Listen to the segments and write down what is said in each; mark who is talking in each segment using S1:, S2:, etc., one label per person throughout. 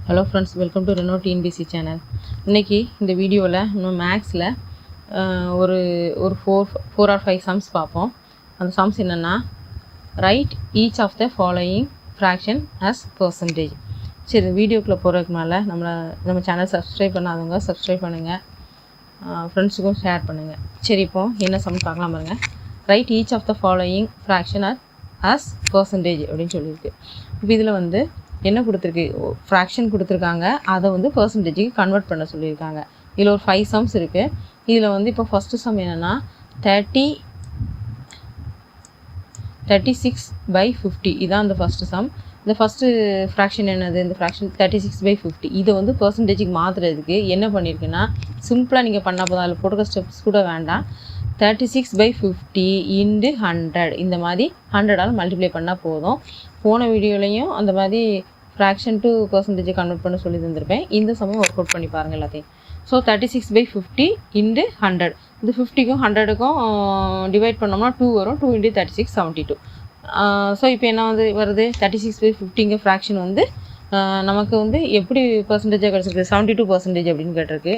S1: Hello friends, welcome to Reno TNPSC channel. இன்றைக்கி இந்த வீடியோவில் நம்ம மேக்ஸில் ஒரு ஒரு ஃபோர் ஆர் ஃபைவ் சம்ஸ் பார்ப்போம். அந்த சம்ஸ் என்னென்னா, write each of the following fraction as percentage. சரி, வீடியோக்குள்ளே போகிறதுக்கு மேலே நம்ம சேனல் சப்ஸ்கிரைப் பண்ணாதவங்க சப்ஸ்கிரைப் பண்ணுங்கள், ஃப்ரெண்ட்ஸுக்கும் ஷேர் பண்ணுங்கள். சரி, இப்போது என்ன சம் பார்க்கலாம் பாருங்கள். Write each of the following fraction as percentage அப்படின்னு சொல்லியிருக்கு. இப்போ இதில் வந்து என்ன கொடுத்துருக்கு, ஃப்ராக்ஷன் கொடுத்துருக்காங்க, அதை வந்து பர்சன்டேஜுக்கு கன்வெர்ட் பண்ண சொல்லியிருக்காங்க. இதில் ஒரு 5 சம்ஸ் இருக்குது. இதில் வந்து இப்போ ஃபஸ்ட்டு சம் என்னென்னா 36/50. இதான் இந்த ஃபஸ்ட்டு சம். இந்த ஃபஸ்ட்டு ஃப்ராக்ஷன் என்னது, இந்த ஃப்ராக்ஷன் 36/50. இதை வந்து பர்சன்டேஜுக்கு மாற்றுறதுக்கு என்ன பண்ணியிருக்குன்னா, சிம்பிளாக நீங்கள் பண்ணால் போதும், அதில் போட்டுக்க ஸ்டெப்ஸ் கூட வேண்டாம். 36/50 × 100 இந்த மாதிரி 100ஆல் மல்டிப்ளை பண்ணால் போதும். போன வீடியோலையும் அந்த மாதிரி ஃப்ராக்ஷன் டு பர்சன்டேஜை கன்வெர்ட் பண்ண சொல்லி தந்திருப்பேன். இந்த சமயம் ஒர்க் அவுட் பண்ணி பாருங்கள் எல்லாத்தையும். ஸோ 36/50 × 100. இந்த 50க்கும் 100க்கும் டிவைட் பண்ணோம்னா 2 வரும். 2 × 36 72. ஸோ இப்போ என்ன வருது, 36/50 ஃப்ராக்ஷன் வந்து நமக்கு வந்து எப்படி பர்சன்டேஜாக கிடச்சிருக்கு, 72% அப்படின்னு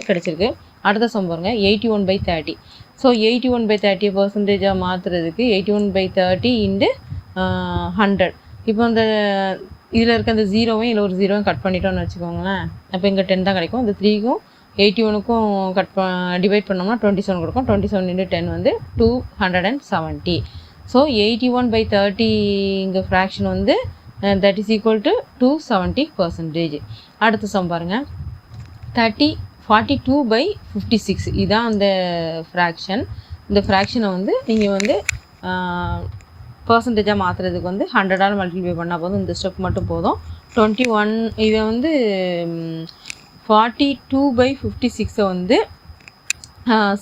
S1: கிடச்சிருக்கு. அடுத்த சம் பாருங்க, 81/30. ஸோ 81/30 பர்சன்டேஜாக மாற்றுறதுக்கு 81/30 × 100. இப்போ இந்த இதில் இருக்க அந்த 0வையும் இல்லை ஒரு 0வையும் கட் பண்ணிட்டோம்னு வச்சுக்கோங்களேன். அப்போ இங்கே 10 தான் கிடைக்கும். இந்த 3க்கும் 81க்கும் டிவைட் பண்ணோம்னா 27 கொடுக்கும். 27 × 10 வந்து 270. ஸோ 81/30 இங்கே ஃப்ராக்ஷன் வந்து that is equal to 270%. அடுத்த சம் பாருங்கள், 42/56. இதுதான் அந்த ஃப்ராக்ஷன். இந்த ஃப்ராக்ஷனை வந்து நீங்கள் வந்து பர்சன்டேஜாக மாற்றுறதுக்கு வந்து 100ஆல் மல்டிப்ளை பண்ணால் போதும். இந்த ஸ்டெப் மட்டும் போதும். 21 இதை வந்து 42/56 வந்து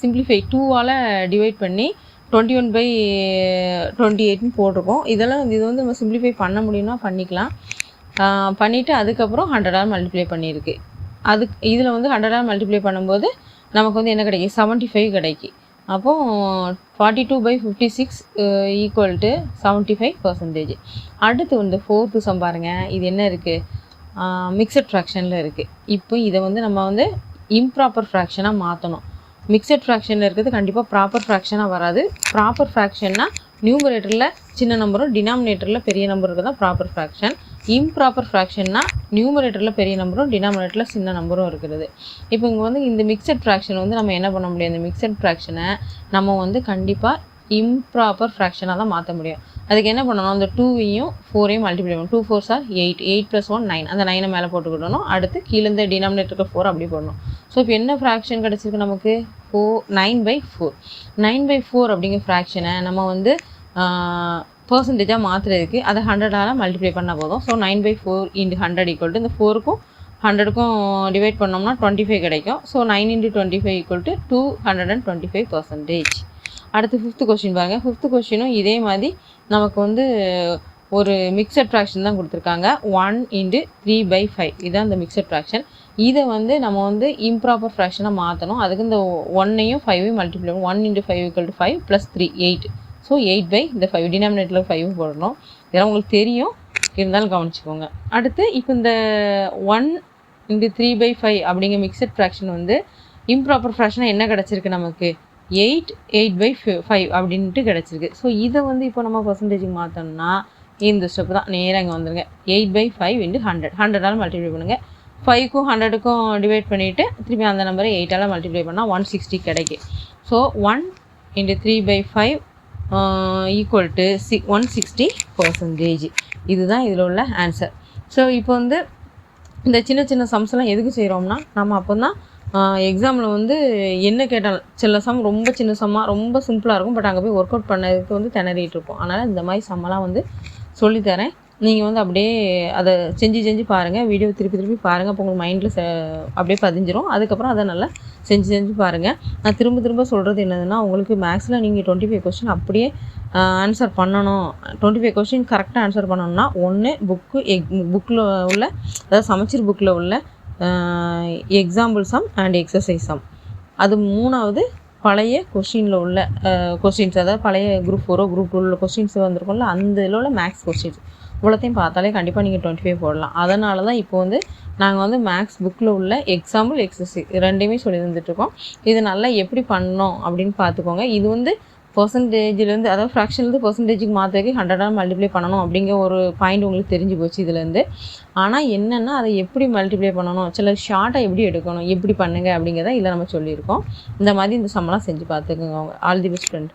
S1: சிம்பிளிஃபை 2ஆல் டிவைட் பண்ணி 21/28 போட்டிருக்கோம். இது வந்து நம்ம சிம்பிளிஃபை பண்ண முடியும்னா பண்ணிக்கலாம். பண்ணிவிட்டு அதுக்கப்புறம் 100ஆல் மல்டிப்ளை பண்ணியிருக்கு. இதில் வந்து 100ஆல் மல்டிப்ளை பண்ணும்போது நமக்கு வந்து என்ன கிடைக்கும், 75 கிடைக்கும். அப்போது 42/56 = 75%. அடுத்து வந்து 4th சம் பாருங்கள். இது என்ன இருக்குது, மிக்சட் ஃப்ராக்ஷனில் இருக்குது. இப்போ இதை வந்து நம்ம வந்து இம்ப்ராப்பர் ஃப்ராக்ஷனாக மாற்றணும். மிக்சட் ஃப்ராக்ஷனில் இருக்கிறது கண்டிப்பாக ப்ராப்பர் ஃப்ராக்ஷனாக வராது. ப்ராப்பர் ஃப்ராக்ஷன்னா நியூமரேட்டரில் சின்ன நம்பரும் டினாமினேட்டரில் பெரிய நம்பருக்கு தான் ப்ராப்பர் ஃப்ராக்ஷன். இம்ப்ராப்பர் ஃப்ராக்ஷன்னா நியூமரேட்டரில் பெரிய நம்பரும் டினாமினேட்டரில் சின்ன நம்பரும் இருக்கிறது. இப்போ இங்கே வந்து இந்த மிக்சட் ஃப்ராக்ஷன் வந்து நம்ம என்ன பண்ண முடியும், இந்த மிக்சட் ஃப்ராக்ஷனை நம்ம வந்து கண்டிப்பாக இம்ப்ராப்பர் ஃப்ராக்ஷனாக தான் மாற்ற முடியும். அதுக்கு என்ன பண்ணணும், அந்த 2வையும் 4ஐயும் மல்டிப்ளை பண்ணணும். 2 4s are 8. 8 + 1 9. அந்த 9 மேலே போட்டுக்கிடணும். அடுத்து கீழே இந்த டினாமினேட்டருக்கு 4 அப்படி போடணும். ஸோ இப்போ என்ன ஃப்ராக்ஷன் கிடச்சிருக்கு நமக்கு, 9/4. 9/4 அப்படிங்கிற ஃப்ராக்ஷனை நம்ம வந்து பர்சன்டேஜாக மாற்றுறதுக்கு அதை 100ஆல் மல்டிப்ளை பண்ணால் போதும். ஸோ 9/4 × 100 = இந்த 4க்கும் 100க்கும் டிவைட் பண்ணோம்னா 25 கிடைக்கும். ஸோ 9 × 25 = 225%. அடுத்து 5th கொஸ்டின் பாருங்கள். 5th கொஸ்டினும் இதே மாதிரி நமக்கு வந்து ஒரு மிக்சட் ஃப்ராக்ஷன் தான் கொடுத்துருக்காங்க. 1 × 3/5. இதுதான் இந்த மிக்சட் ஃப்ராக்ஷன். இதை வந்து நம்ம வந்து இம்ப்ராப்பர் ஃப்ராக்ஷனாக மாற்றணும். அதுக்கு இந்த 1ஐயும் 5ஐயும் மல்டிப்ளை பண்ணணும். 1 × 5 = 5 + 3 8. ஸோ 8/5 டினாமினேட்டரில் 5 போடணும். இதெல்லாம் உங்களுக்கு தெரியும், இருந்தாலும் கவனிச்சுக்கோங்க. அடுத்து இப்போ இந்த 1 × 3/5 அப்படிங்கிற மிக்சட் ஃப்ராக்ஷன் வந்து இம்ப்ராப்பர் ஃப்ராக்ஷனாக என்ன கிடச்சிருக்கு நமக்கு, 8/5 அப்படின்ட்டு கிடச்சிருக்கு. ஸோ இதை வந்து இப்போ நம்ம பர்சன்டேஜுக்கு மாற்றோம்னா இந்த ஸ்டெப் தான், நேராக இங்கே வந்துடுங்க. 8/5 × 100. 100ஆல் மல்டிப்ளை பண்ணுங்கள். 5க்கும் 100க்கும் டிவைட் பண்ணிவிட்டு திருப்பி அந்த நம்பரை 8ஆல் மல்டிப்ளை பண்ணால் 160 கிடைக்கும். ஸோ 1 × 3/5 = 160%. இதுதான் இதில் உள்ள ஆன்சர். ஸோ இப்போ வந்து இந்த சின்ன சின்ன சம்ஸ்லாம் எதுக்கு செய்கிறோம்னா, நம்ம அப்போ தான் எக்ஸாமில் வந்து என்ன கேட்டாலும், சில சம் ரொம்ப சின்ன சம்மாக ரொம்ப சிம்பிளாக இருக்கும், பட் அங்கே போய் ஒர்க் அவுட் பண்ணதுக்கு வந்து திணறிட்டு இருப்போம். அதனால் இந்த மாதிரி சம்மெல்லாம் வந்து சொல்லித்தரேன். நீங்கள் வந்து அப்படியே அதை செஞ்சு பாருங்கள். வீடியோ திருப்பி பாருங்கள். அப்போ உங்கள் மைண்டில் அப்படியே பதிஞ்சிரும். அதுக்கப்புறம் அதை நல்லா செஞ்சு பாருங்கள். நான் திரும்ப சொல்கிறது என்னதுன்னா, உங்களுக்கு மேக்ஸில் நீங்கள் 25 கொஸ்டின் அப்படியே ஆன்சர் பண்ணணும். 25 கொஸ்டின் கரெக்டாக ஆன்சர் பண்ணணும்னா, ஒன்று புக்கில் உள்ள, அதாவது சமச்சீர் புக்கில் உள்ள example sum and exercise sum. அது 3வது பழைய கொஸ்டினில் உள்ள கொஸ்டின்ஸ், அதாவது பழைய குரூப் 4 குரூப் 2 உள்ள கொஸ்டின்ஸ் வந்திருக்கும்ல, அந்த இதில் உள்ள மேக்ஸ் கொஸ்டின்ஸ் இவ்வளோத்தையும் பார்த்தாலே கண்டிப்பாக நீங்கள் 25 போடலாம். அதனால தான் இப்போ வந்து நாங்கள் வந்து மேக்ஸ் புக்கில் உள்ள எக்ஸாம்பிள் எக்ஸசைஸ் ரெண்டையுமே சொல்லி தந்துட்டுருக்கோம். இது நல்லா எப்படி பண்ணோம் அப்படின்னு பார்த்துக்கோங்க. இது வந்து பர்சன்டேஜ்லேருந்து, அதாவது ஃப்ராக்ஷன்லேருந்து பர்சன்டேஜுக்கு மாற்றுறதுக்கு 100ஆல் மல்டிப்ளை பண்ணணும் அப்படிங்கிற ஒரு பாயிண்ட் உங்களுக்கு தெரிஞ்சு போச்சு இதுலேருந்து. ஆனால் என்னென்னா அதை எப்படி மல்டிப்ளை பண்ணணும், சில ஷார்ட்டாக எப்படி எடுக்கணும், எப்படி பண்ணுங்க அப்படிங்கிறத இதில் நம்ம சொல்லியிருக்கோம். இந்த மாதிரி இந்த சம்மெல்லாம் செஞ்சு பார்த்துக்குங்க. All the best friend.